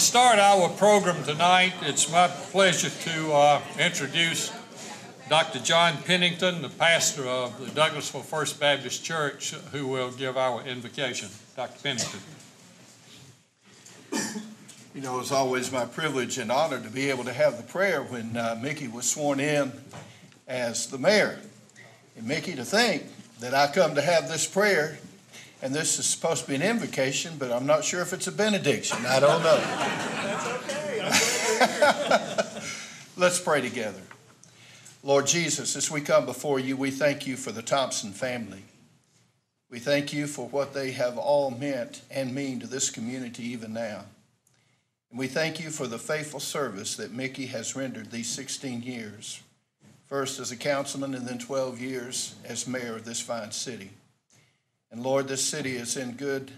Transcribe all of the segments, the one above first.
start our program tonight, it's my pleasure to introduce Dr. John Pennington, the pastor of the Douglasville First Baptist Church, who will give our invocation. Dr. Pennington. You know, it's always my privilege and honor to be able to have the prayer when Mickey was sworn in as the mayor. And Mickey, to think that I come to have this prayer, and this is supposed to be an invocation, but I'm not sure if it's a benediction. I don't know. That's okay. I'm glad you're here. Let's pray together. Lord Jesus, as we come before you, we thank you for the Thompson family. We thank you for what they have all meant and mean to this community even now. And we thank you for the faithful service that Mickey has rendered these 16 years, first as a councilman and then 12 years as mayor of this fine city. And Lord, this city is in good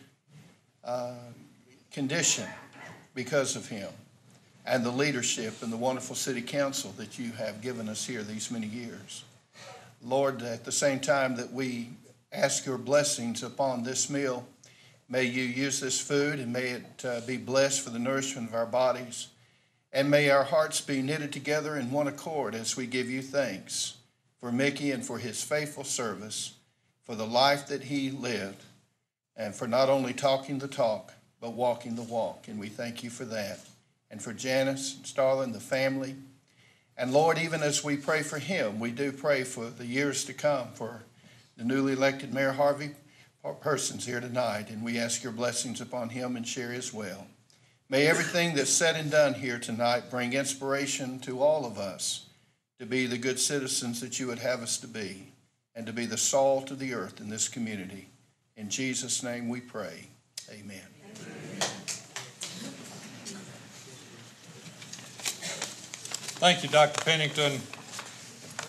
condition because of him and the leadership and the wonderful city council that you have given us here these many years. Lord, at the same time that we ask your blessings upon this meal, may you use this food and may it be blessed for the nourishment of our bodies. And may our hearts be knitted together in one accord as we give you thanks for Mickey and for his faithful service, for the life that he lived, and for not only talking the talk, but walking the walk. And we thank you for that. And for Janice and Starla and the family. And Lord, even as we pray for him, we do pray for the years to come for the newly elected Mayor Harvey Persons here tonight. And we ask your blessings upon him and Sherry as well. May everything that's said and done here tonight bring inspiration to all of us to be the good citizens that you would have us to be and to be the salt of the earth in this community. In Jesus' name we pray. Amen. Thank you, Dr. Pennington.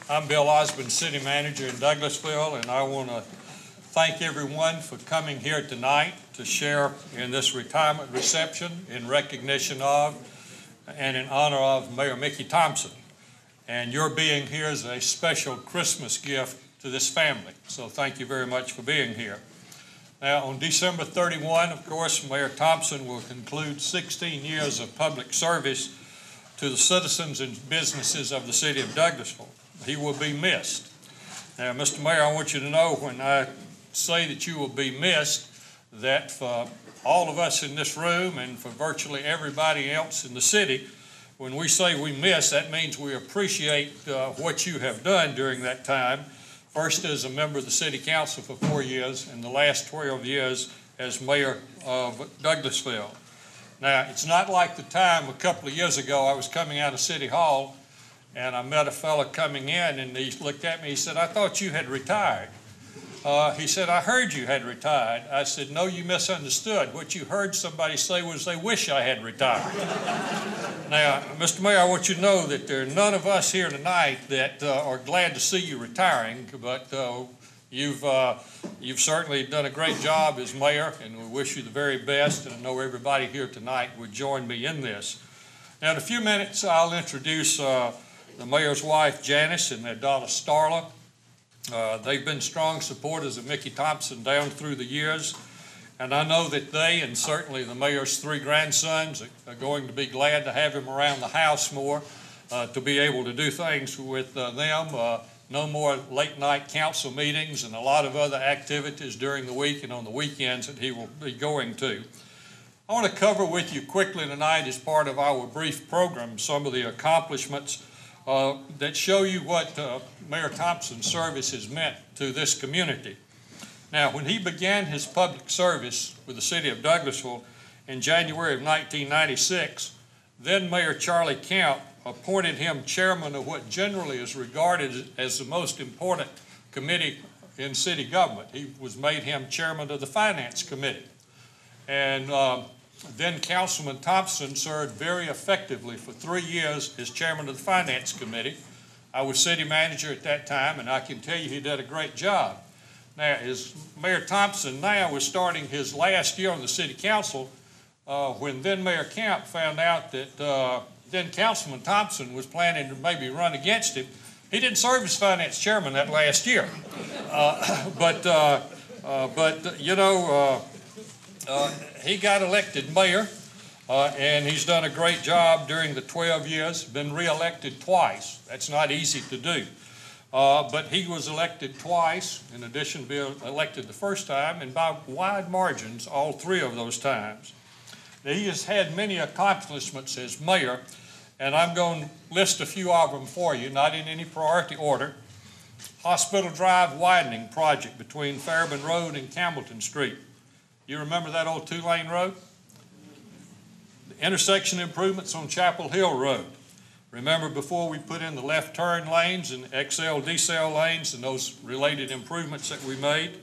I'm Bill Osborne, City Manager in Douglasville, and I want to thank everyone for coming here tonight to share in this retirement reception in recognition of and in honor of Mayor Mickey Thompson. And your being here is a special Christmas gift to this family. So thank you very much for being here. Now, on December 31, of course, Mayor Thompson will conclude 16 years of public service to the citizens and businesses of the City of Douglasville. He will be missed. Now, Mr. Mayor, I want you to know when I say that you will be missed, that for all of us in this room and for virtually everybody else in the city, when we say we miss, that means we appreciate what you have done during that time, first as a member of the City Council for 4 years and the last 12 years as Mayor of Douglasville. Now, it's not like the time a couple of years ago I was coming out of City Hall and I met a fellow coming in and he looked at me, he said, "I thought you had retired." He said, "I heard you had retired." I said, "No, you misunderstood. What you heard somebody say was they wish I had retired." Now, Mr. Mayor, I want you to know that there are none of us here tonight that are glad to see you retiring, but you've certainly done a great job as mayor, and we wish you the very best, and I know everybody here tonight would join me in this. Now, in a few minutes, I'll introduce the mayor's wife, Janice, and their daughter, Starla. They've been strong supporters of Mickey Thompson down through the years, and I know that they and certainly the mayor's 3 grandsons are going to be glad to have him around the house more, to be able to do things with them. No more late-night council meetings and a lot of other activities during the week and on the weekends that he will be going to. I want to cover with you quickly tonight as part of our brief program some of the accomplishments that show you what Mayor Thompson's service has meant to this community. Now, when he began his public service with the City of Douglasville in January of 1996, then Mayor Charlie Camp appointed him chairman of what generally is regarded as the most important committee in city government. He was made him chairman of the Finance Committee. And then Councilman Thompson served very effectively for 3 years as chairman of the Finance Committee. I was city manager at that time, and I can tell you he did a great job. Now, as Mayor Thompson now was starting his last year on the city council, when then Mayor Camp found out that then Councilman Thompson was planning to maybe run against him, he didn't serve as finance chairman that last year. But you know, he got elected mayor, and he's done a great job during the 12 years, been reelected twice. That's not easy to do. But he was elected twice, in addition to being elected the first time, and by wide margins all three of those times. Now, he has had many accomplishments as mayor, and I'm going to list a few of them for you, not in any priority order. Hospital Drive widening project between Fairburn Road and Campbellton Street. You remember that old two-lane road? The intersection improvements on Chapel Hill Road. Remember before we put in the left turn lanes and XL, decel lanes and those related improvements that we made?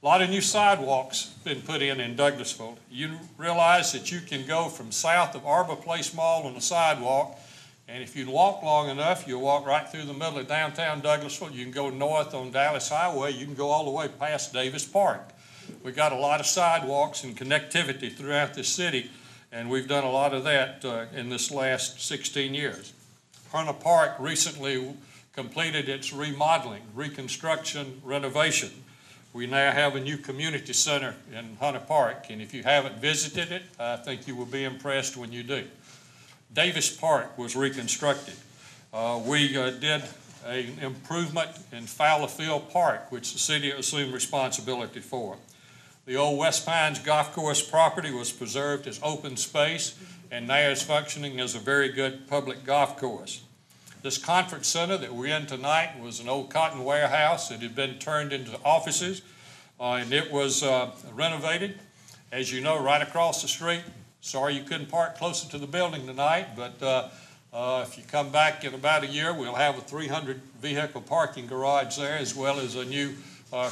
A lot of new sidewalks been put in Douglasville. You realize that you can go from south of Arbor Place Mall on the sidewalk, and if you walk long enough, you'll walk right through the middle of downtown Douglasville. You can go north on Dallas Highway. You can go all the way past Davis Park. We've got a lot of sidewalks and connectivity throughout the city, and we've done a lot of that in this last 16 years. Hunter Park recently completed its remodeling, reconstruction, renovation. We now have a new community center in Hunter Park, and if you haven't visited it, I think you will be impressed when you do. Davis Park was reconstructed. We did an improvement in Fowlerfield Park, which the city assumed responsibility for. The old West Pines Golf Course property was preserved as open space and now is functioning as a very good public golf course. This conference center that we're in tonight was an old cotton warehouse that had been turned into offices, and it was renovated. As you know, right across the street. Sorry you couldn't park closer to the building tonight, but if you come back in about a year, we'll have a 300 vehicle parking garage there, as well as a new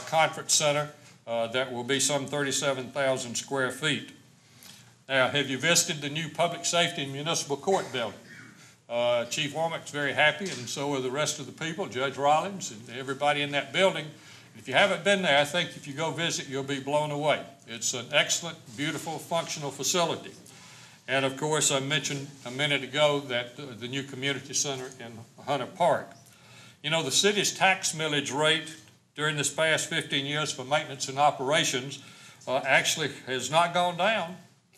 conference center that will be some 37,000 square feet. Now, have you visited the new public safety and municipal court building? Chief Womack's very happy, and so are the rest of the people, Judge Rollins and everybody in that building. If you haven't been there, I think if you go visit, you'll be blown away. It's an excellent, beautiful, functional facility. And of course, I mentioned a minute ago that the new community center in Hunter Park. You know, the city's tax millage rate during this past 15 years for maintenance and operations actually has not gone down.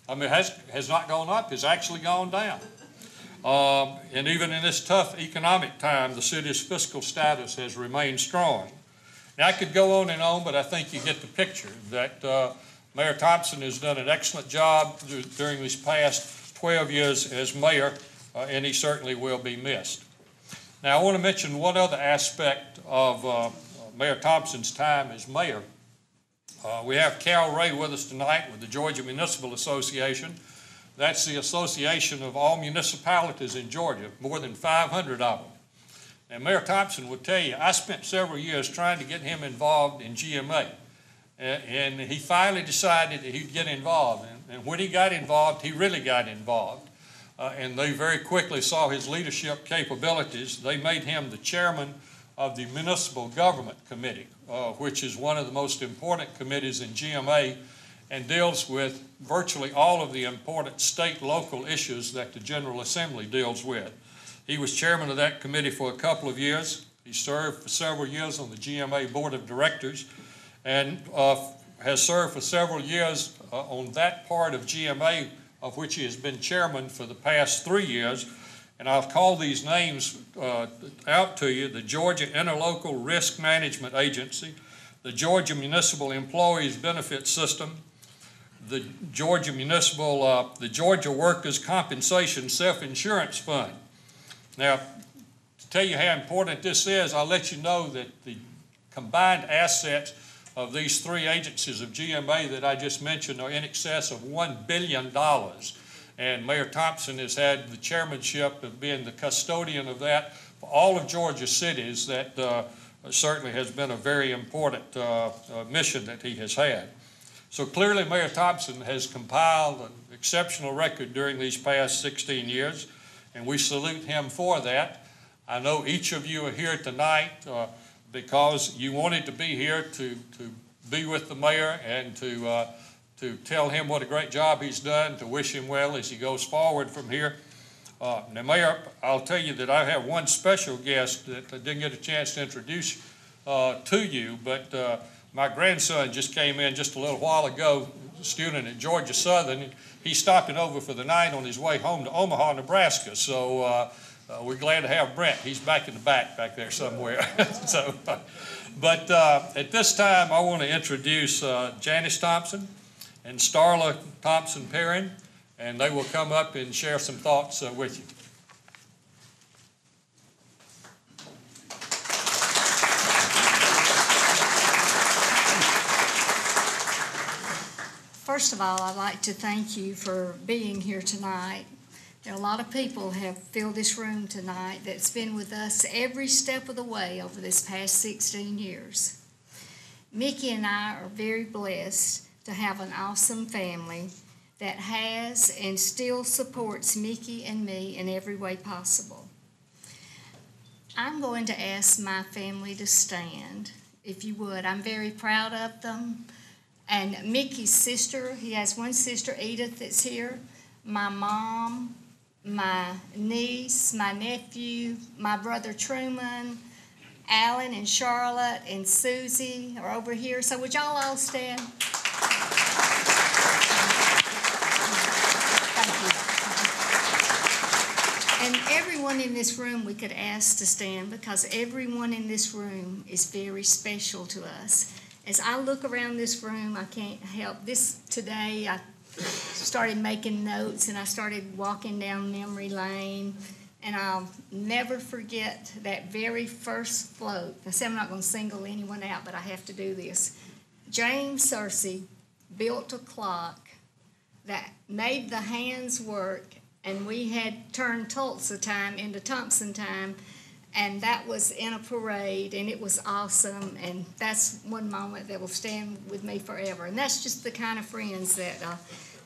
I mean, has not gone up, has actually gone down. And even in this tough economic time, the city's fiscal status has remained strong. Now, I could go on and on, but I think you get the picture that Mayor Thompson has done an excellent job during these past 12 years as mayor, and he certainly will be missed. Now, I want to mention one other aspect of Mayor Thompson's time as mayor. We have Cal Ray with us tonight with the Georgia Municipal Association. That's the association of all municipalities in Georgia, more than 500 of them. And Mayor Thompson would tell you, I spent several years trying to get him involved in GMA. And he finally decided that he'd get involved. And when he got involved, he really got involved. And they very quickly saw his leadership capabilities. They made him the chairman of the Municipal Government Committee, which is one of the most important committees in GMA and deals with virtually all of the important state local issues that the General Assembly deals with. He was chairman of that committee for a couple of years. He served for several years on the GMA Board of Directors and has served for several years on that part of GMA of which he has been chairman for the past 3 years. And I'll call these names out to you: the Georgia Interlocal Risk Management Agency, the Georgia Municipal Employees Benefit System, the Georgia Workers' Compensation Self-Insurance Fund. Now, to tell you how important this is, I'll let you know that the combined assets of these three agencies of GMA that I just mentioned are in excess of $1 billion. And Mayor Thompson has had the chairmanship of being the custodian of that for all of Georgia's cities. That certainly has been a very important mission that he has had. So clearly Mayor Thompson has compiled an exceptional record during these past 16 years, and we salute him for that. I know each of you are here tonight because you wanted to be here to be with the mayor and to tell him what a great job he's done, to wish him well as he goes forward from here. Now, Mayor, I'll tell you that I have one special guest that I didn't get a chance to introduce to you, but my grandson just came in just a little while ago, student at Georgia Southern. He's stopping over for the night on his way home to Omaha, Nebraska. So we're glad to have Brent. He's back in the back there somewhere. But at this time, I want to introduce Janice Thompson and Starla Thompson-Perrin, and they will come up and share some thoughts with you. First of all, I'd like to thank you for being here tonight. There are a lot of people have filled this room tonight that's been with us every step of the way over this past 16 years. Mickey and I are very blessed to have an awesome family that has and still supports Mickey and me in every way possible. I'm going to ask my family to stand, if you would. I'm very proud of them. And Mickey's sister, he has one sister, Edith, that's here. My mom, my niece, my nephew, my brother Truman, Alan and Charlotte and Susie are over here. So would y'all all stand? Thank you. And everyone in this room we could ask to stand, because everyone in this room is very special to us. As I look around this room, I can't help this. Today I started making notes and I started walking down memory lane, and I'll never forget that very first float. I said I'm not going to single anyone out, but I have to do this. James Searcy built a clock that made the hands work, and we had turned Tulsa time into Thompson time. And that was in a parade, and it was awesome, and that's one moment that will stand with me forever. And that's just the kind of friends that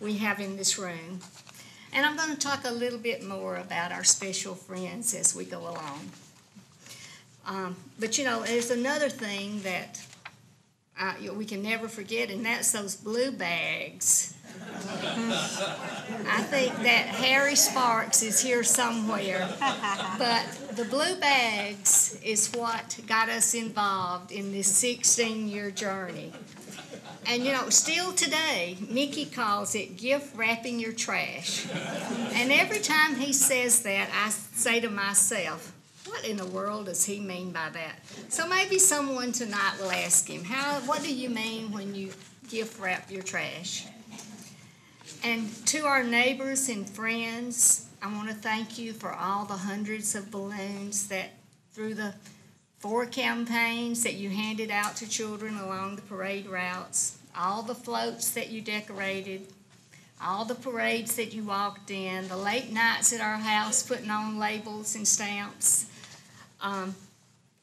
we have in this room. And I'm going to talk a little bit more about our special friends as we go along. But, you know, there's another thing that we can never forget, and that's those blue bags. I think that Harry Sparks is here somewhere, but the blue bags is what got us involved in this 16-year journey. And you know, still today, Mickey calls it gift wrapping your trash. And every time he says that, I say to myself, what in the world does he mean by that? So maybe someone tonight will ask him, what do you mean when you gift wrap your trash? And to our neighbors and friends, I want to thank you for all the hundreds of balloons that through the 4 campaigns that you handed out to children along the parade routes, all the floats that you decorated, all the parades that you walked in, the late nights at our house putting on labels and stamps.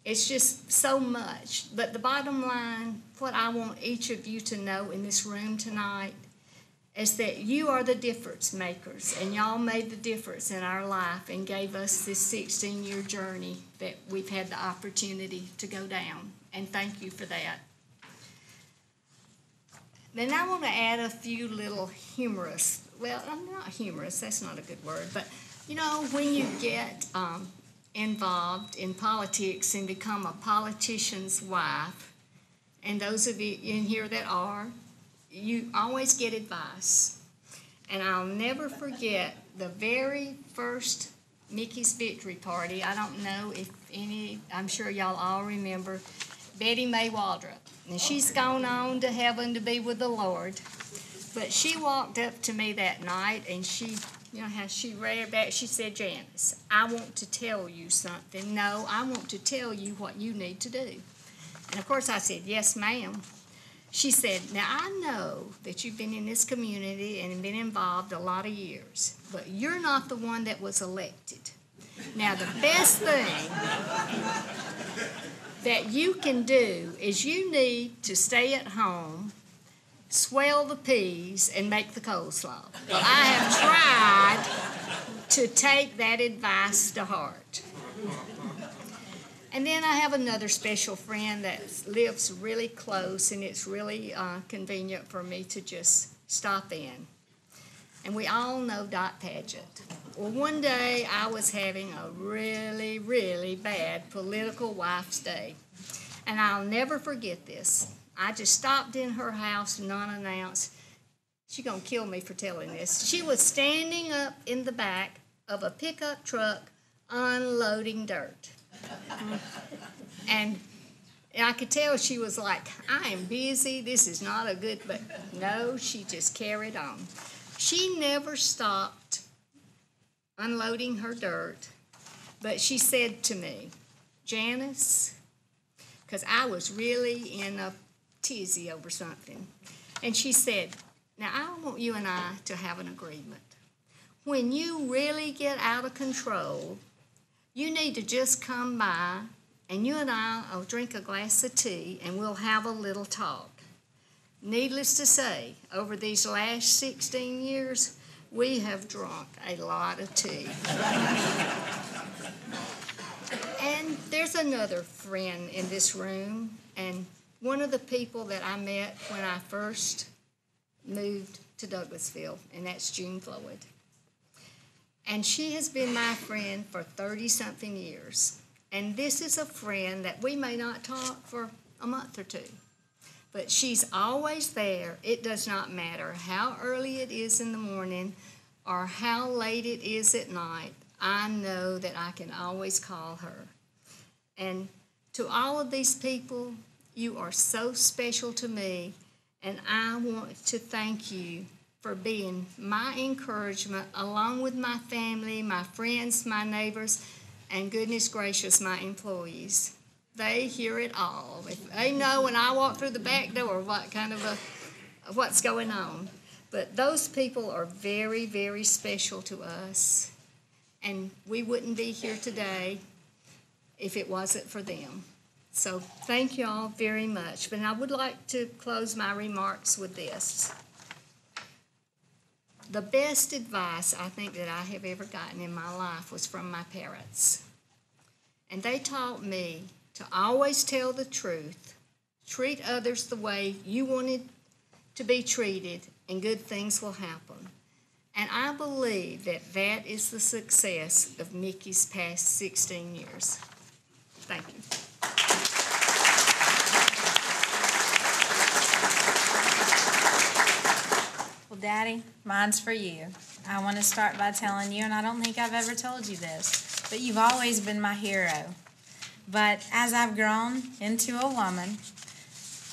It's just so much. But the bottom line, what I want each of you to know in this room tonight is that you are the difference makers, and y'all made the difference in our life and gave us this 16-year journey that we've had the opportunity to go down, and thank you for that. Then I want to add a few little humorous, well, not humorous, that's not a good word, but you know, when you get involved in politics and become a politician's wife, and those of you in here that are, you always get advice. And I'll never forget the very first Mickey's Victory Party. I don't know if I'm sure y'all all remember Betty Mae Waldrop. And she's gone on to heaven to be with the Lord. But she walked up to me that night, and she, you know how she read back, she said, Janice, I want to tell you something. No, I want to tell you what you need to do. And of course I said, yes, ma'am. She said, now I know that you've been in this community and been involved a lot of years, but you're not the one that was elected. Now the best thing that you can do is you need to stay at home, swell the peas, and make the coleslaw. Well, I have tried to take that advice to heart. And then I have another special friend that lives really close, and it's really convenient for me to just stop in. And we all know Dot Padgett. Well, one day I was having a really, really bad political wife's day. And I'll never forget this. I just stopped in her house unannounced, She's going to kill me for telling this. She was standing up in the back of a pickup truck unloading dirt. And I could tell she was like, I am busy, this is not a good, but no, she just carried on. She never stopped unloading her dirt, but she said to me, Janice, because I was really in a tizzy over something, and she said, now I want you and I to have an agreement. When you really get out of control, you need to just come by and you and I will drink a glass of tea and we'll have a little talk. Needless to say, over these last 16 years, we have drunk a lot of tea. And there's another friend in this room, and one of the people that I met when I first moved to Douglasville, and that's June Floyd. And she has been my friend for 30-something years. And this is a friend that we may not talk for a month or two, but she's always there. It does not matter how early it is in the morning or how late it is at night. I know that I can always call her. And to all of these people, you are so special to me, and I want to thank you for being my encouragement, along with my family, my friends, my neighbors, and goodness gracious, my employees. They hear it all. They know when I walk through the back door what kind of what's going on. But those people are very, very special to us, and we wouldn't be here today if it wasn't for them. So thank you all very much. But I would like to close my remarks with this. The best advice I think that I have ever gotten in my life was from my parents. And they taught me to always tell the truth, treat others the way you wanted to be treated, and good things will happen. And I believe that that is the success of Mickey's past 16 years. Thank you. Well, Daddy, mine's for you. I want to start by telling you, and I don't think I've ever told you this, but you've always been my hero. But as I've grown into a woman,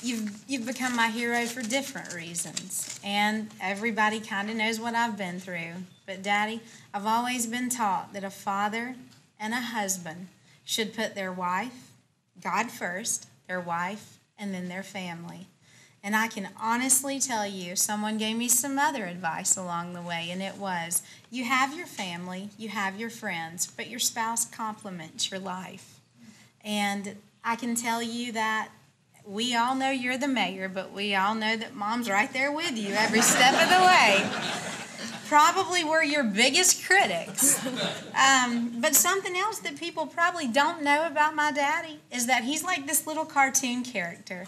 you've become my hero for different reasons. And everybody kind of knows what I've been through. But Daddy, I've always been taught that a father and a husband should put their wife, God first, their wife, and then their family. And I can honestly tell you, someone gave me some other advice along the way, and it was, you have your family, you have your friends, but your spouse complements your life. And I can tell you that we all know you're the mayor, but we all know that Mom's right there with you every step of the way. Probably we're your biggest critics. But something else that people probably don't know about my daddy is that he's like this little cartoon character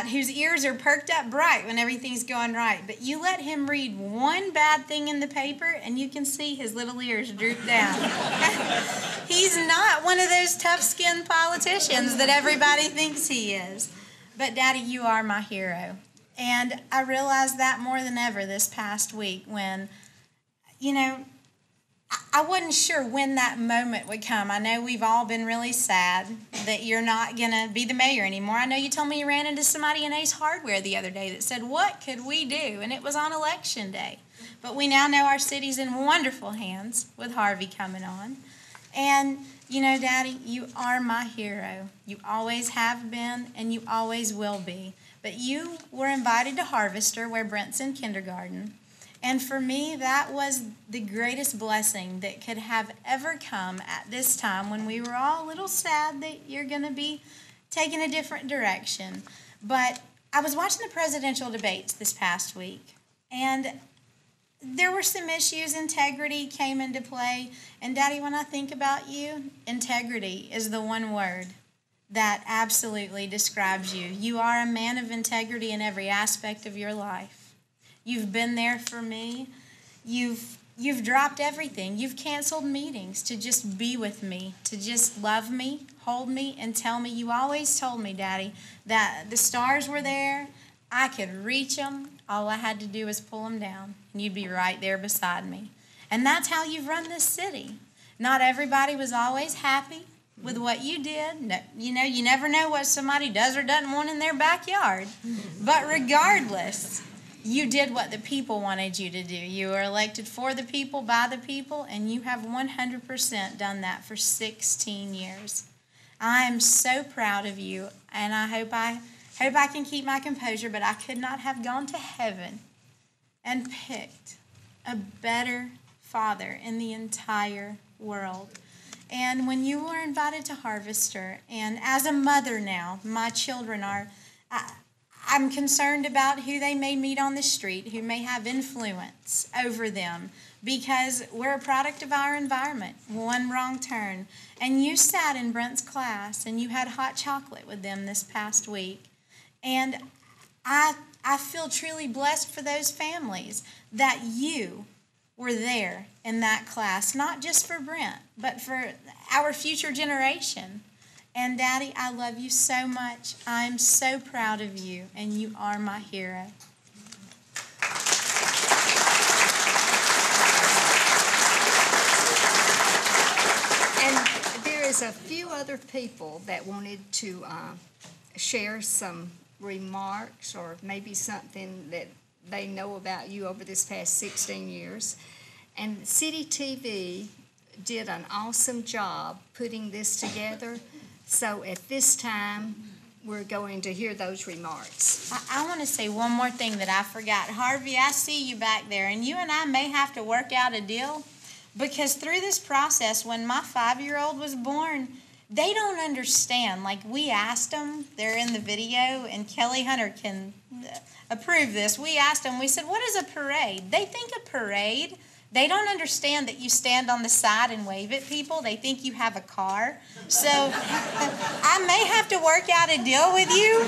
whose ears are perked up bright when everything's going right. But you let him read one bad thing in the paper and you can see his little ears droop down. He's not one of those tough-skinned politicians that everybody thinks he is. But Daddy, you are my hero. And I realized that more than ever this past week when, you know, I wasn't sure when that moment would come. I know we've all been really sad that you're not going to be the mayor anymore. I know you told me you ran into somebody in Ace Hardware the other day that said, what could we do? And it was on election day. But we now know our city's in wonderful hands with Harvey coming on. And, you know, Daddy, you are my hero. You always have been, and you always will be. But you were invited to Harvester, where Brent's in kindergarten. And for me, that was the greatest blessing that could have ever come at this time when we were all a little sad that you're going to be taking a different direction. But I was watching the presidential debates this past week, and there were some issues. Integrity came into play. And Daddy, when I think about you, integrity is the one word that absolutely describes you. You are a man of integrity in every aspect of your life. You've been there for me. You've dropped everything. You've canceled meetings to just be with me, to just love me, hold me, and tell me. You always told me, Daddy, that the stars were there. I could reach them. All I had to do was pull them down, and you'd be right there beside me. And that's how you've run this city. Not everybody was always happy with what you did. No, you never know what somebody does or doesn't want in their backyard. But regardless, you did what the people wanted you to do. You were elected for the people, by the people, and you have 100% done that for 16 years. I am so proud of you, and I hope I can keep my composure, but I could not have gone to heaven and picked a better father in the entire world. And when you were invited to Harvester, and as a mother now, my children are, I'm concerned about who they may meet on the street, who may have influence over them, because we're a product of our environment. One wrong turn. And you sat in Brent's class, and you had hot chocolate with them this past week. And I feel truly blessed for those families that you were there in that class, not just for Brent, but for our future generation. And Daddy, I love you so much. I'm so proud of you, and you are my hero. And there is a few other people that wanted to share some remarks or maybe something that they know about you over this past 16 years. And City TV did an awesome job putting this together. So at this time, we're going to hear those remarks. I want to say one more thing that I forgot. Harvey, I see you back there, and you and I may have to work out a deal, because through this process, when my 5-year-old was born, they don't understand. Like, we asked them, they're in the video, and Kelly Hunter can approve this. We asked them, we said, what is a parade? They think a parade, they don't understand that you stand on the side and wave at people. They think you have a car. So I may have to work out a deal with you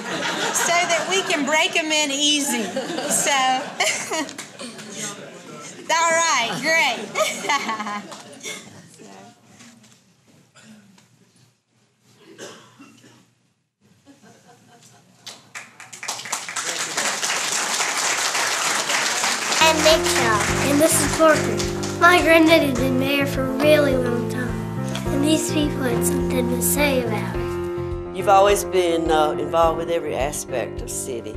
so that we can break them in easy. So, all right, great. I'm Mitchell, and this is Parker. My granddaddy's been mayor for a really long time, and these people had something to say about it. You've always been involved with every aspect of city.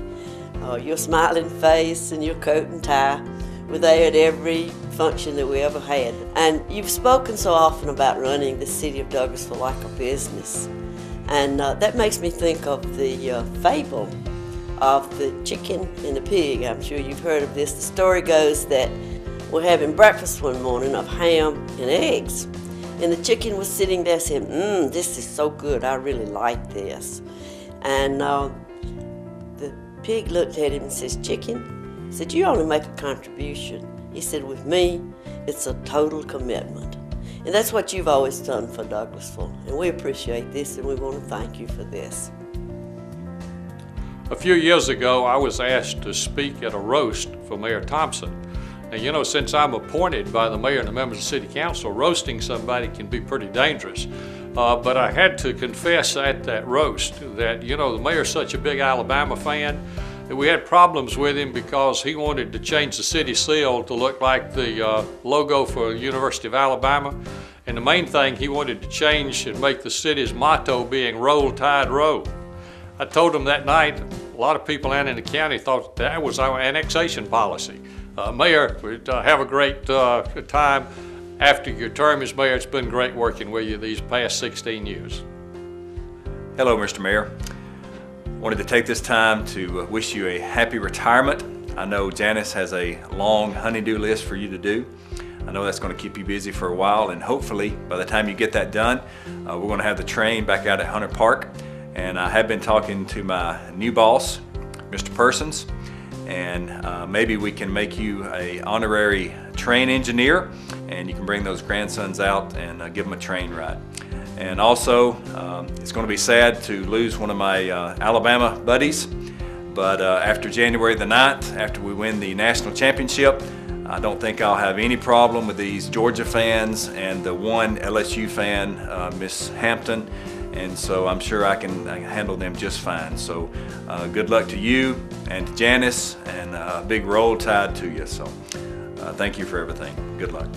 Your smiling face and your coat and tie were there at every function that we ever had. And you've spoken so often about running the City of Douglasville like a business. And that makes me think of the fable of the chicken and the pig. I'm sure you've heard of this. The story goes that we're having breakfast one morning of ham and eggs. And the chicken was sitting there saying, this is so good, I really like this. And the pig looked at him and says, chicken, said, you only make a contribution. He said, with me, it's a total commitment. And that's what you've always done for Douglasville. And we appreciate this, and we want to thank you for this. A few years ago, I was asked to speak at a roast for Mayor Thompson. And you know, since I'm appointed by the mayor and the members of the city council, roasting somebody can be pretty dangerous. But I had to confess at that roast that, you know, the mayor's such a big Alabama fan that we had problems with him because he wanted to change the city seal to look like the logo for the University of Alabama. And the main thing, he wanted to change and make the city's motto being Roll Tide Roll. I told him that night, a lot of people out in the county thought that was our annexation policy. Mayor, we'd have a great time after your term as mayor. It's been great working with you these past 16 years. Hello, Mr. Mayor. Wanted to take this time to wish you a happy retirement. I know Janice has a long honey-do list for you to do. I know that's going to keep you busy for a while, and hopefully by the time you get that done, we're going to have the train back out at Hunter Park. And I have been talking to my new boss, Mr. Persons, and maybe we can make you an honorary train engineer, and you can bring those grandsons out and give them a train ride. And also, it's going to be sad to lose one of my Alabama buddies, but after January the 9th, after we win the national championship, I don't think I'll have any problem with these Georgia fans and the one LSU fan, Miss Hampton. and so I'm sure I can handle them just fine. So good luck to you and to Janice, and a big Roll Tide to you. So thank you for everything. Good luck.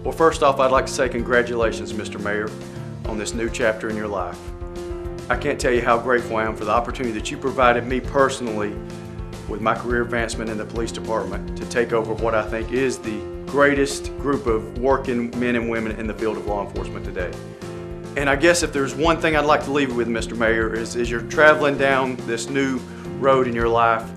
Well, first off, I'd like to say congratulations, Mr. Mayor, on this new chapter in your life. I can't tell you how grateful I am for the opportunity that you provided me personally with my career advancement in the police department to take over what I think is the greatest group of working men and women in the field of law enforcement today. And I guess if there's one thing I'd like to leave you with, Mr. Mayor, is as you're traveling down this new road in your life,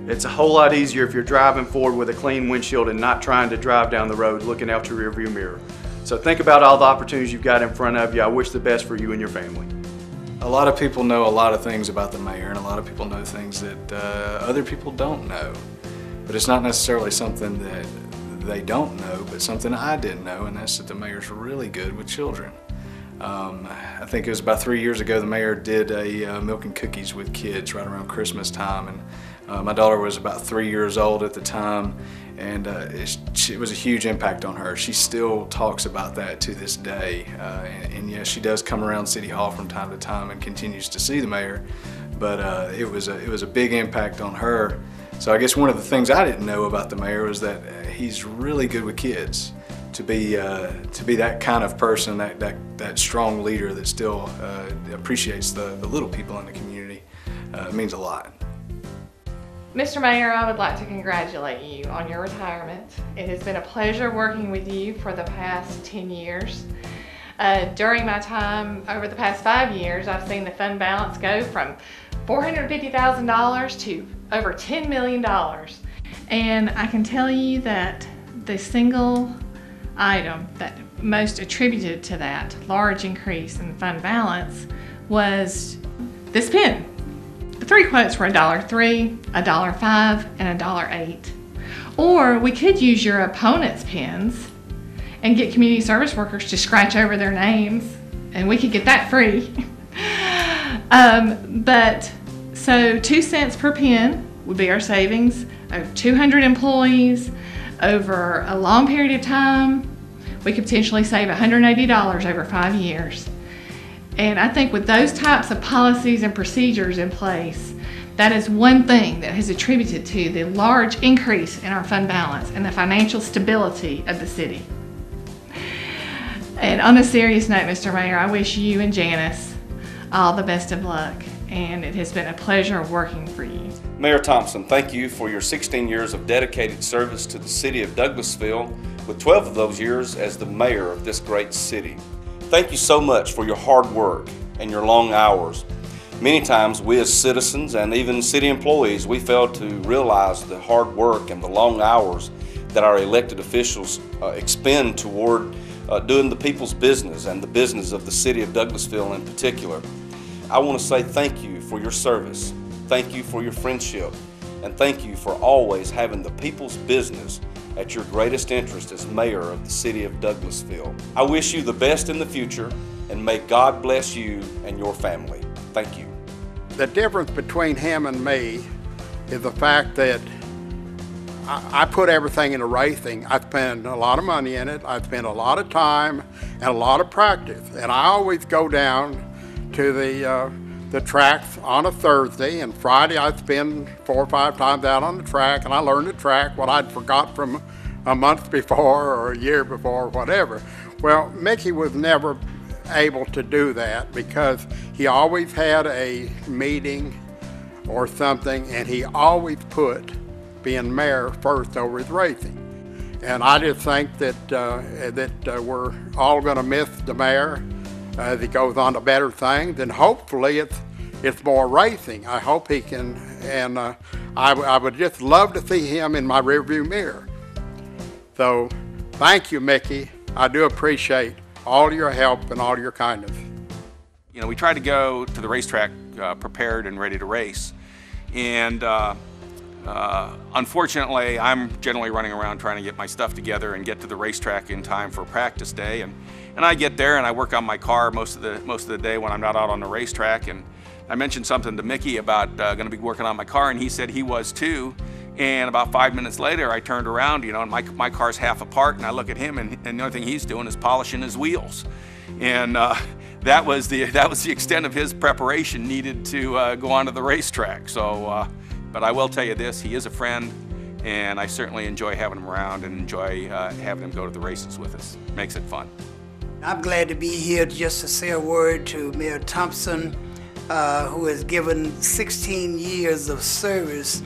it's a whole lot easier if you're driving forward with a clean windshield and not trying to drive down the road looking out your rearview mirror. So think about all the opportunities you've got in front of you. I wish the best for you and your family. A lot of people know a lot of things about the mayor, and a lot of people know things that other people don't know. But it's not necessarily something that they don't know, but something I didn't know, and that's that the mayor's really good with children. I think it was about 3 years ago the mayor did a milk and cookies with kids right around Christmas time, and my daughter was about 3 years old at the time, and it was a huge impact on her. She still talks about that to this day, and yes, she does come around City Hall from time to time and continues to see the mayor, but it was a big impact on her. So I guess one of the things I didn't know about the mayor was that he's really good with kids. To be that kind of person, that strong leader that still appreciates the little people in the community, means a lot. Mr. Mayor, I would like to congratulate you on your retirement. It has been a pleasure working with you for the past 10 years. During my time over the past 5 years, I've seen the fund balance go from $450,000 to over $10 million. And I can tell you that the single item that most attributed to that large increase in the fund balance was this pen. The three quotes were $1.03, $1.05, and $1.08. Or we could use your opponent's pens and get community service workers to scratch over their names, and we could get that free. So 2 cents per pen would be our savings. Over 200 employees, over a long period of time, we could potentially save $180 over 5 years. And I think with those types of policies and procedures in place, that is one thing that has attributed to the large increase in our fund balance and the financial stability of the city. And on a serious note, Mr. Mayor, I wish you and Janice all the best of luck, and it has been a pleasure working for you. Mayor Thompson, thank you for your 16 years of dedicated service to the City of Douglasville, with 12 of those years as the mayor of this great city. Thank you so much for your hard work and your long hours. Many times we as citizens and even city employees, we fail to realize the hard work and the long hours that our elected officials expend toward doing the people's business and the business of the City of Douglasville in particular. I want to say thank you for your service, thank you for your friendship, and thank you for always having the people's business at your greatest interest as mayor of the City of Douglasville. I wish you the best in the future, and may God bless you and your family. Thank you. The difference between him and me is the fact that I put everything into racing. I spend a lot of money in it. I spend a lot of time and a lot of practice. And I always go down to the tracks on a Thursday, and Friday I spend 4 or 5 times out on the track, and I learn the track, what I'd forgot from a month before or a year before or whatever. Well, Mickey was never able to do that because he always had a meeting or something, and he always put being mayor first over his racing. And I just think that we're all going to miss the mayor as he goes on to better things, and hopefully it's more racing. I hope he can, and I would just love to see him in my rearview mirror. So thank you, Mickey. I do appreciate all your help and all your kindness. You know, we try to go to the racetrack prepared and ready to race, and unfortunately, I'm generally running around trying to get my stuff together and get to the racetrack in time for practice day. And I get there and I work on my car most of the day when I'm not out on the racetrack. And I mentioned something to Mickey about going to be working on my car, and he said he was too. And about 5 minutes later, I turned around, you know, and my car's half apart, and I look at him, and the only thing he's doing is polishing his wheels. And that was the extent of his preparation needed to go onto the racetrack. So, but I will tell you this, he is a friend, and I certainly enjoy having him around and enjoy having him go to the races with us. Makes it fun. I'm glad to be here just to say a word to Mayor Thompson, who has given 16 years of service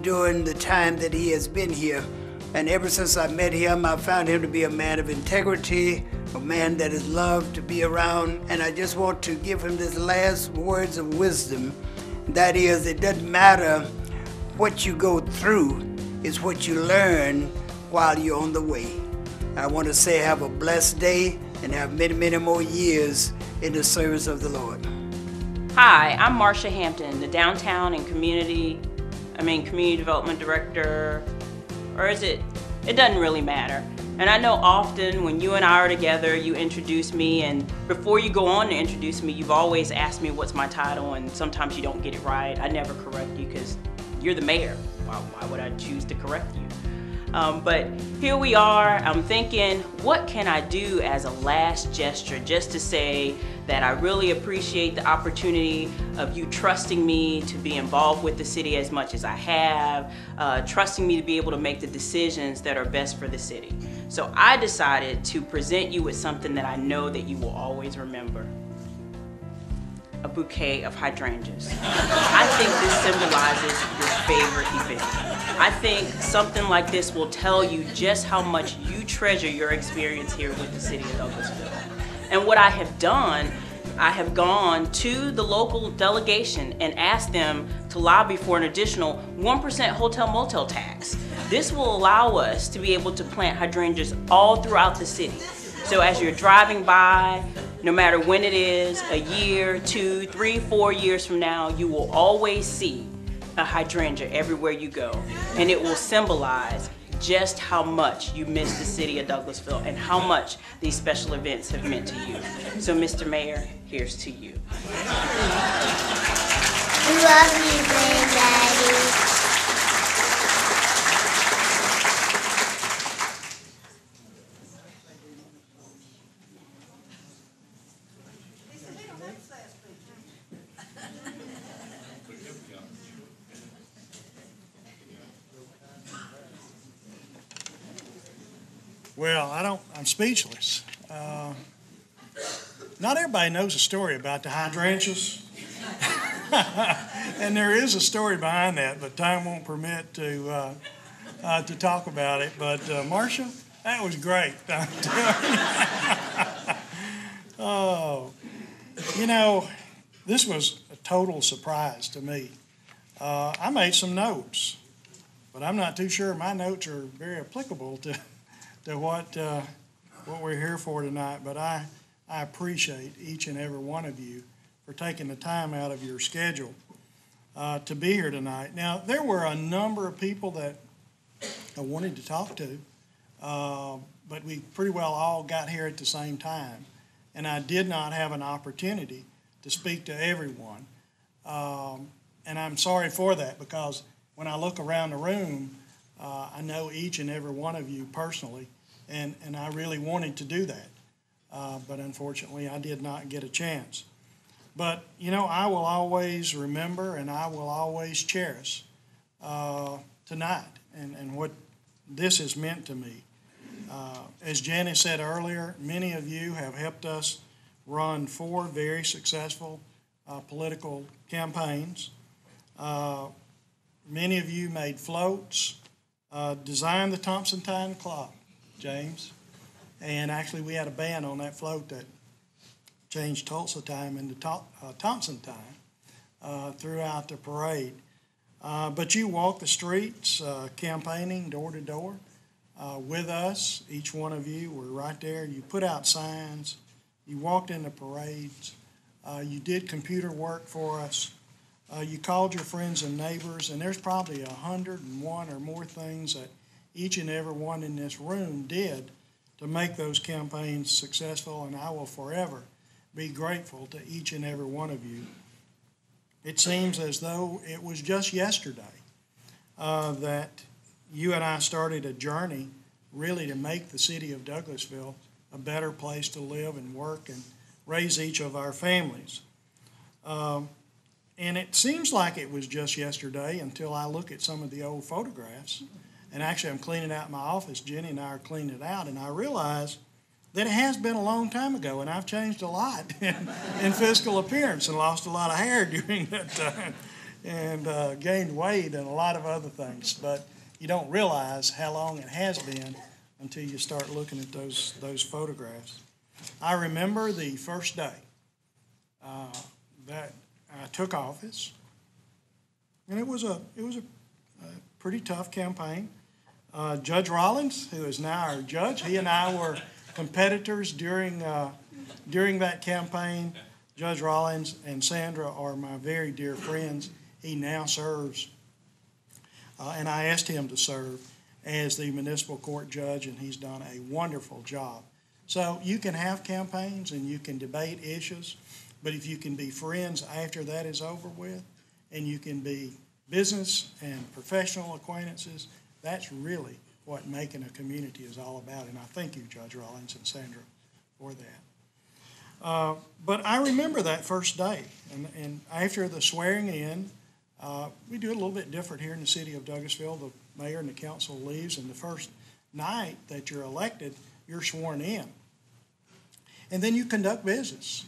during the time that he has been here. And ever since I met him, I found him to be a man of integrity, a man that is loved to be around. And I just want to give him this last words of wisdom. That is, it doesn't matter what you go through, it's what you learn while you're on the way. I want to say have a blessed day and have many, many more years in the service of the Lord. Hi, I'm Marcia Hampton, the Downtown and Community Development Director, or is it doesn't really matter. And I know often when you and I are together, you introduce me, and before you go on to introduce me, you've always asked me what's my title, and sometimes you don't get it right. I never correct you because you're the mayor. Why would I choose to correct you? But here we are. I'm thinking, what can I do as a last gesture just to say that I really appreciate the opportunity of you trusting me to be involved with the city as much as I have, trusting me to be able to make the decisions that are best for the city. So I decided to present you with something that I know that you will always remember. A bouquet of hydrangeas. I think this symbolizes your favorite event. I think something like this will tell you just how much you treasure your experience here with the City of Douglasville. And what I have done, I have gone to the local delegation and asked them to lobby for an additional 1% hotel-motel tax. This will allow us to be able to plant hydrangeas all throughout the city. So as you're driving by, no matter when it is, a year, 2, 3, 4 years from now, you will always see a hydrangea everywhere you go. And it will symbolize just how much you miss the City of Douglasville and how much these special events have meant to you. So Mr. Mayor, here's to you. We love you, Granddaddy. Well, I'm speechless. Not everybody knows a story about the hydrangeas. And there is a story behind that, but time won't permit to talk about it. But Marcia, that was great. Oh, you know, this was a total surprise to me. I made some notes, but I'm not too sure my notes are very applicable to what we're here for tonight. But I appreciate each and every one of you for taking the time out of your schedule to be here tonight. Now, there were a number of people that I wanted to talk to, but we pretty well all got here at the same time, and I did not have an opportunity to speak to everyone. And I'm sorry for that, because when I look around the room, I know each and every one of you personally, and I really wanted to do that. But unfortunately, I did not get a chance. But, you know, I will always remember and I will always cherish tonight and what this has meant to me. As Janice said earlier, many of you have helped us run 4 very successful political campaigns. Many of you made floats, designed the Thompson Time clock, James. And actually, we had a band on that float that changed Tulsa time into Thompson time throughout the parade. But you walked the streets campaigning door to door with us. Each one of you were right there. You put out signs. You walked in the parades. You did computer work for us. You called your friends and neighbors. And there's probably 101 or more things that each and every one in this room did to make those campaigns successful, and I will forever be grateful to each and every one of you. It seems as though it was just yesterday that you and I started a journey really to make the city of Douglasville a better place to live and work and raise each of our families. And it seems like it was just yesterday until I look at some of the old photographs. And actually, I'm cleaning out my office. Jenny and I are cleaning it out, and I realize that it has been a long time ago, and I've changed a lot in physical appearance and lost a lot of hair during that time and gained weight and a lot of other things. But you don't realize how long it has been until you start looking at those photographs. I remember the first day that I took office, and it was a pretty tough campaign. Judge Rollins, who is now our judge, he and I were competitors during that campaign. Judge Rollins and Sandra are my very dear friends. He now serves, and I asked him to serve as the municipal court judge, and he's done a wonderful job. So you can have campaigns and you can debate issues, but if you can be friends after that is over with, and you can be business and professional acquaintances, that's really what making a community is all about. And I thank you, Judge Rollins and Sandra, for that. But I remember that first day, and after the swearing in, we do it a little bit different here in the city of Douglasville. The mayor and the council leaves, and the first night that you're elected, you're sworn in. And then you conduct business.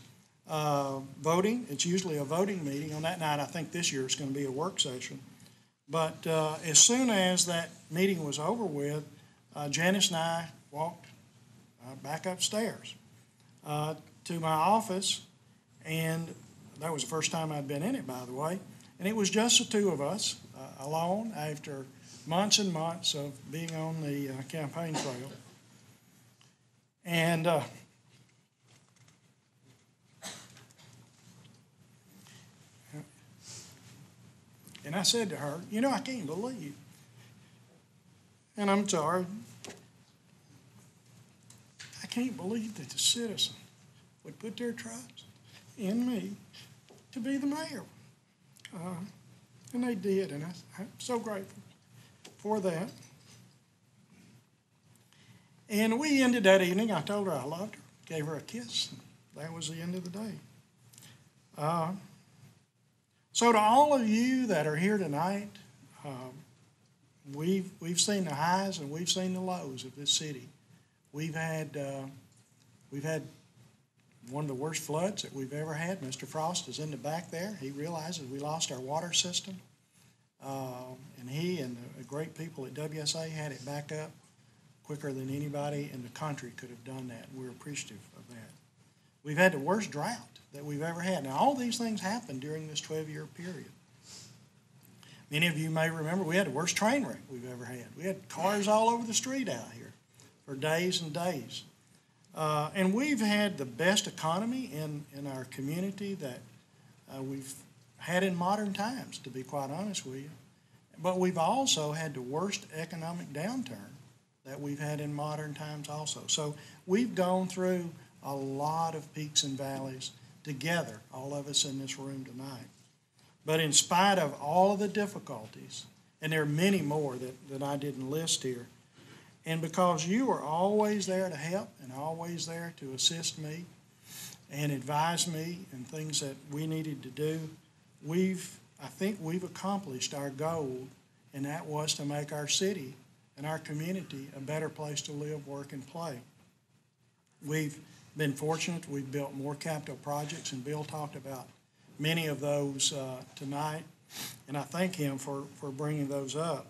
Voting, it's usually a voting meeting. On that night, I think this year it's going to be a work session. But as soon as that meeting was over with, Janice and I walked back upstairs to my office, and that was the first time I'd been in it, by the way. And it was just the two of us alone after months and months of being on the campaign trail. And I said to her, you know, I can't believe, and I'm sorry, I can't believe that the citizen would put their trust in me to be the mayor. And they did, and I'm so grateful for that. And we ended that evening. I told her I loved her, gave her a kiss, and that was the end of the day. So to all of you that are here tonight, we've seen the highs and we've seen the lows of this city. We've had one of the worst floods that we've ever had. Mr. Frost is in the back there. He realizes we lost our water system, and he and the great people at WSA had it back up quicker than anybody in the country could have done that. We're appreciative of that. We've had the worst drought that we've ever had. Now, all these things happened during this 12-year period. Many of you may remember we had the worst train wreck we've ever had. We had cars all over the street out here for days and days. And we've had the best economy in our community that we've had in modern times, to be quite honest with you. But we've also had the worst economic downturn that we've had in modern times also. So we've gone through a lot of peaks and valleys together, all of us in this room tonight. But in spite of all of the difficulties, and there are many more that I didn't list here, and because you were always there to help and always there to assist me and advise me in things that we needed to do, I think we've accomplished our goal, and that was to make our city and our community a better place to live, work, and play. We've been fortunate. We've built more capital projects, and Bill talked about many of those tonight, and I thank him for bringing those up.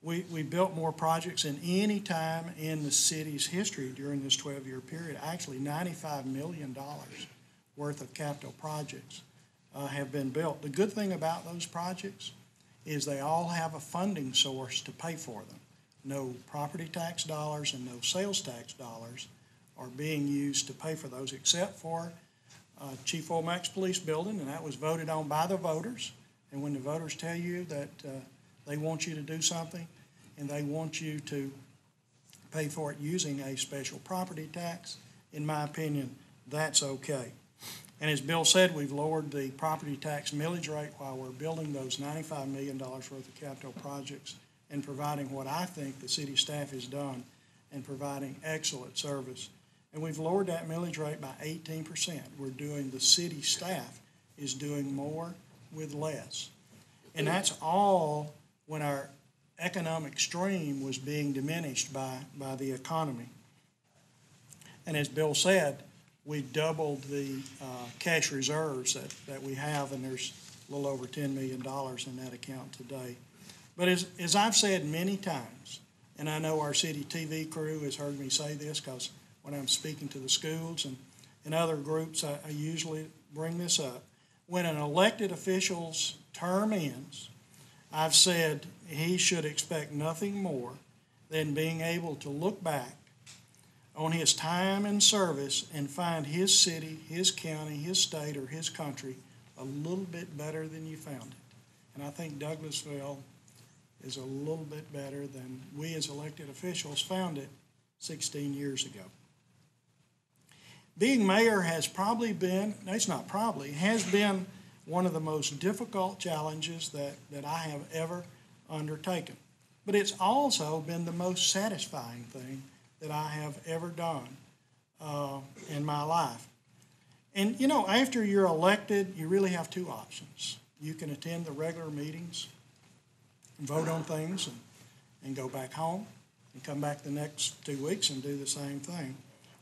We built more projects than any time in the city's history during this 12-year period. Actually, $95 million worth of capital projects have been built. The good thing about those projects is they all have a funding source to pay for them. No property tax dollars and no sales tax dollars are being used to pay for those, except for Chief Olmec's police building, and that was voted on by the voters. And when the voters tell you that they want you to do something and they want you to pay for it using a special property tax, in my opinion, that's okay. And as Bill said, we've lowered the property tax millage rate while we're building those $95 million worth of capital projects and providing what I think the city staff has done and providing excellent service. And we've lowered that millage rate by 18%. The city staff is doing more with less. And that's all when our economic stream was being diminished by the economy. And as Bill said, we doubled the cash reserves that we have, and there's a little over $10 million in that account today. But as I've said many times, and I know our city TV crew has heard me say this because when I'm speaking to the schools and other groups, I usually bring this up. When an elected official's term ends, I've said he should expect nothing more than being able to look back on his time and service and find his city, his county, his state, or his country a little bit better than you found it. And I think Douglasville is a little bit better than we as elected officials found it 16 years ago. Being mayor has probably been, no, it's not probably, has been one of the most difficult challenges that I have ever undertaken. But it's also been the most satisfying thing that I have ever done in my life. And you know, after you're elected, you really have two options. You can attend the regular meetings and vote on things and go back home and come back the next 2 weeks and do the same thing.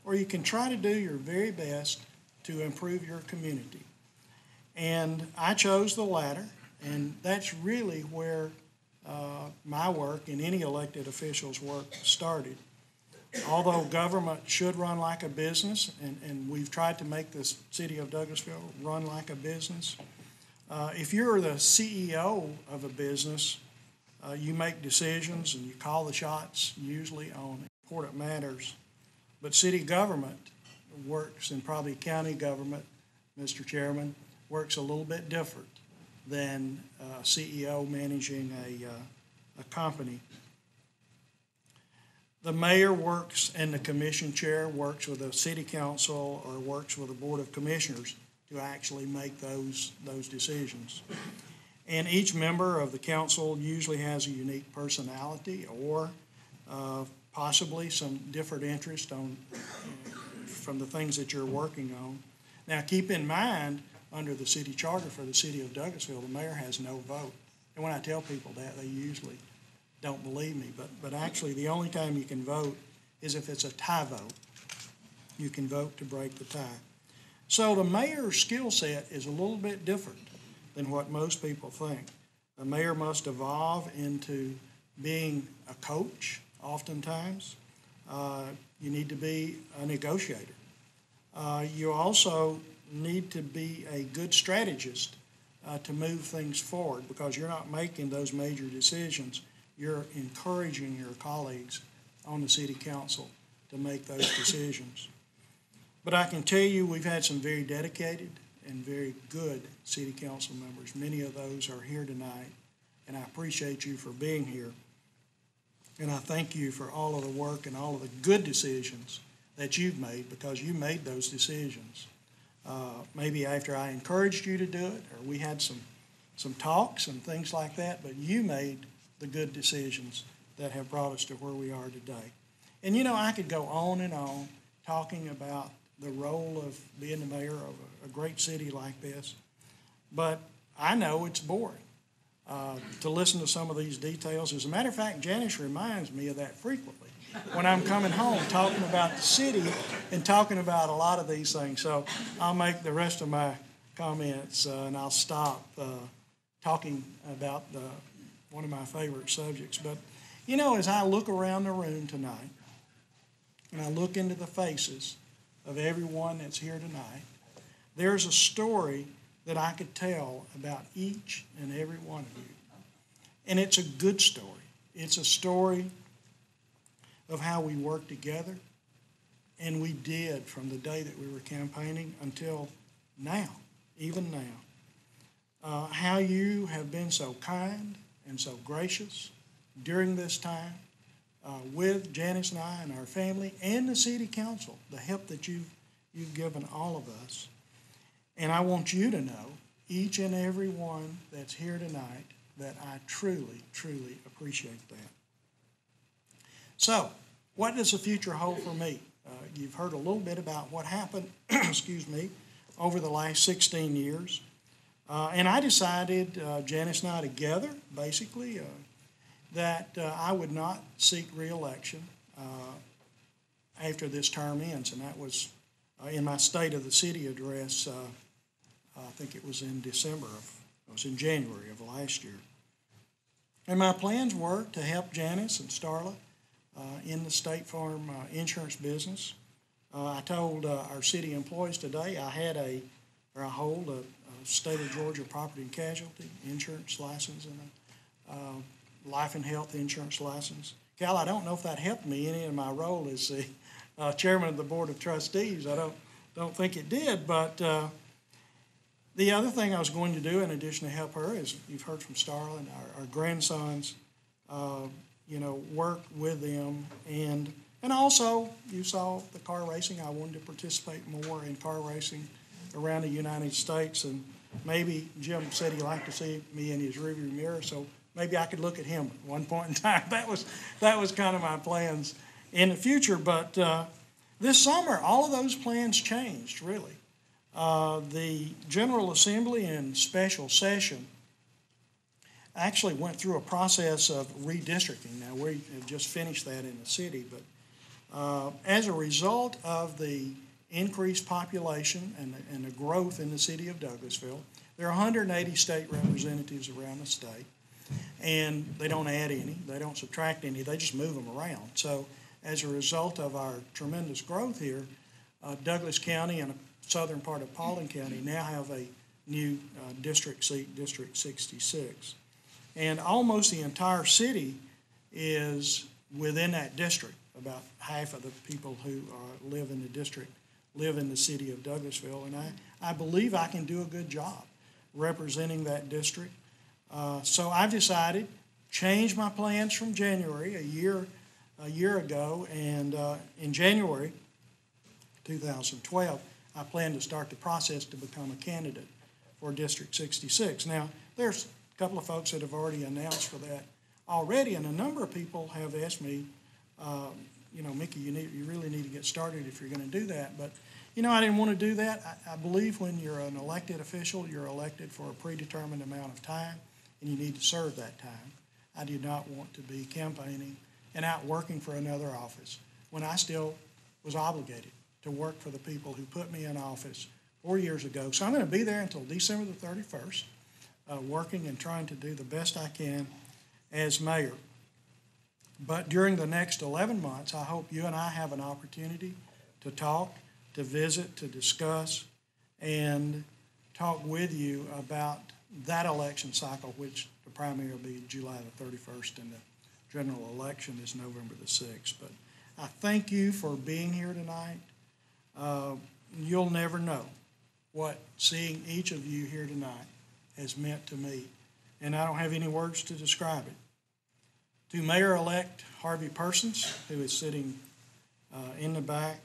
Or you can try to do your very best to improve your community. And I chose the latter, and that's really where my work and any elected official's work started. Although government should run like a business, and we've tried to make the City of Douglasville run like a business, if you're the CEO of a business, you make decisions and you call the shots usually on important matters. But city government works, and probably county government, Mr. Chairman, works a little bit different than a CEO managing a company. The mayor works, and the commission chair works with the city council or works with the board of commissioners to actually make those decisions. And each member of the council usually has a unique personality or possibly some different interest from the things that you're working on. Now, keep in mind, under the city charter for the City of Douglasville, the mayor has no vote. And when I tell people that, they usually don't believe me. But actually, the only time you can vote is if it's a tie vote. You can vote to break the tie. So the mayor's skill set is a little bit different than what most people think. The mayor must evolve into being a coach oftentimes. You need to be a negotiator. You also need to be a good strategist to move things forward, because you're not making those major decisions. You're encouraging your colleagues on the city council to make those decisions. But I can tell you we've had some very dedicated and very good city council members. Many of those are here tonight, and I appreciate you for being here. And I thank you for all of the work and all of the good decisions that you've made, because you made those decisions. Maybe after I encouraged you to do it, or we had some talks and things like that, but you made the good decisions that have brought us to where we are today. And you know, I could go on and on talking about the role of being the mayor of a great city like this, but I know it's boring to listen to some of these details. As a matter of fact, Janice reminds me of that frequently when I'm coming home talking about the city and talking about a lot of these things. So I'll make the rest of my comments and I'll stop talking about one of my favorite subjects. But you know, as I look around the room tonight and I look into the faces of everyone that's here tonight, there's a story that I could tell about each and every one of you. And it's a good story. It's a story of how we worked together, and we did from the day that we were campaigning until now, even now. How you have been so kind and so gracious during this time with Janice and I and our family and the city council, the help that you've given all of us. And I want you to know, each and every one that's here tonight, that I truly, truly appreciate that. So, what does the future hold for me? You've heard a little bit about what happened, excuse me, over the last 16 years. And I decided, Janice and I together, basically, that I would not seek re-election after this term ends. And that was in my State of the City address, I think it was in January of last year. And my plans were to help Janice and Starla in the State Farm insurance business. I told our city employees today I hold a State of Georgia property and casualty insurance license and a life and health insurance license. Cal, I don't know if that helped me any in my role as the chairman of the Board of Trustees. I don't think it did, but the other thing I was going to do in addition to help her is, you've heard from Starla and our grandsons, work with them. And also, you saw the car racing. I wanted to participate more in car racing around the United States. And maybe Jim said he'd like to see me in his rearview mirror, so maybe I could look at him at one point in time. That was kind of my plans in the future. But this summer, all of those plans changed, really. The General Assembly in special session actually went through a process of redistricting. Now, we have just finished that in the city, but as a result of the increased population and the growth in the city of Douglasville, there are 180 state representatives around the state, and they don't add any, they don't subtract any, they just move them around. So as a result of our tremendous growth here, Douglas County and a southern part of Paulding County now have a new district seat, District 66. And almost the entire city is within that district. About half of the people who live in the district live in the city of Douglasville, and I believe I can do a good job representing that district. So I've decided, change my plans from January, a year ago, and in January 2012, I plan to start the process to become a candidate for District 66. Now, there's a couple of folks that have already announced for that already, and a number of people have asked me, Mickey, you really need to get started if you're going to do that. But, I didn't want to do that. I believe when you're an elected official, you're elected for a predetermined amount of time, and you need to serve that time. I did not want to be campaigning and out working for another office when I still was obligated to work for the people who put me in office 4 years ago. So I'm going to be there until December the 31st, working and trying to do the best I can as mayor. But during the next 11 months, I hope you and I have an opportunity to talk, to visit, to discuss, and talk with you about that election cycle, which the primary will be July the 31st and the general election is November the 6th. But I thank you for being here tonight. You'll never know what seeing each of you here tonight has meant to me, and I don't have any words to describe it. To Mayor-elect Harvey Persons, who is sitting in the back,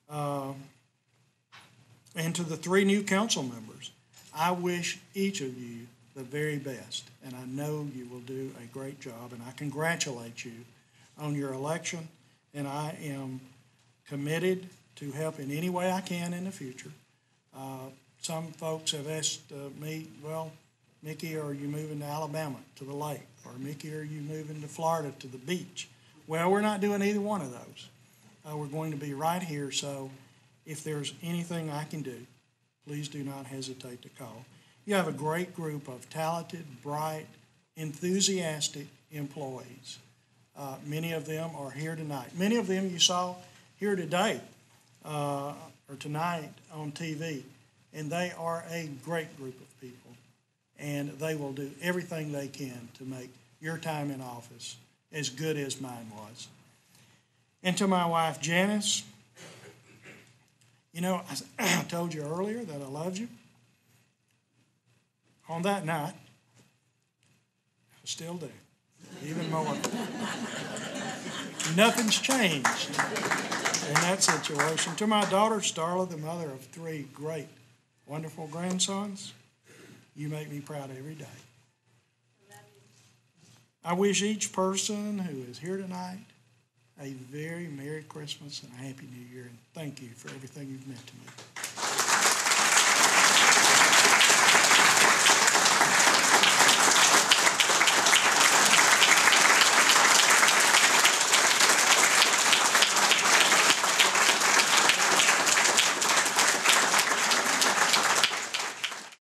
and to the 3 new council members, I wish each of you the very best, and I know you will do a great job, and I congratulate you on your election, and I am committed to help in any way I can in the future. Some folks have asked me, well, Mickey, are you moving to Alabama to the lake? Or Mickey, are you moving to Florida to the beach? Well, we're not doing either one of those. We're going to be right here, so if there's anything I can do, please do not hesitate to call. You have a great group of talented, bright, enthusiastic employees. Many of them are here tonight. Many of them you saw here today or tonight on TV, and they are a great group of people, and they will do everything they can to make your time in office as good as mine was. And to my wife, Janice, I told you earlier that I loved you. On that night, I still do, even more. Nothing's changed in that situation. To my daughter, Starla, the mother of 3 great wonderful grandsons. You make me proud every day. I wish each person who is here tonight a very Merry Christmas and a Happy New Year, and thank you for everything you've meant to me.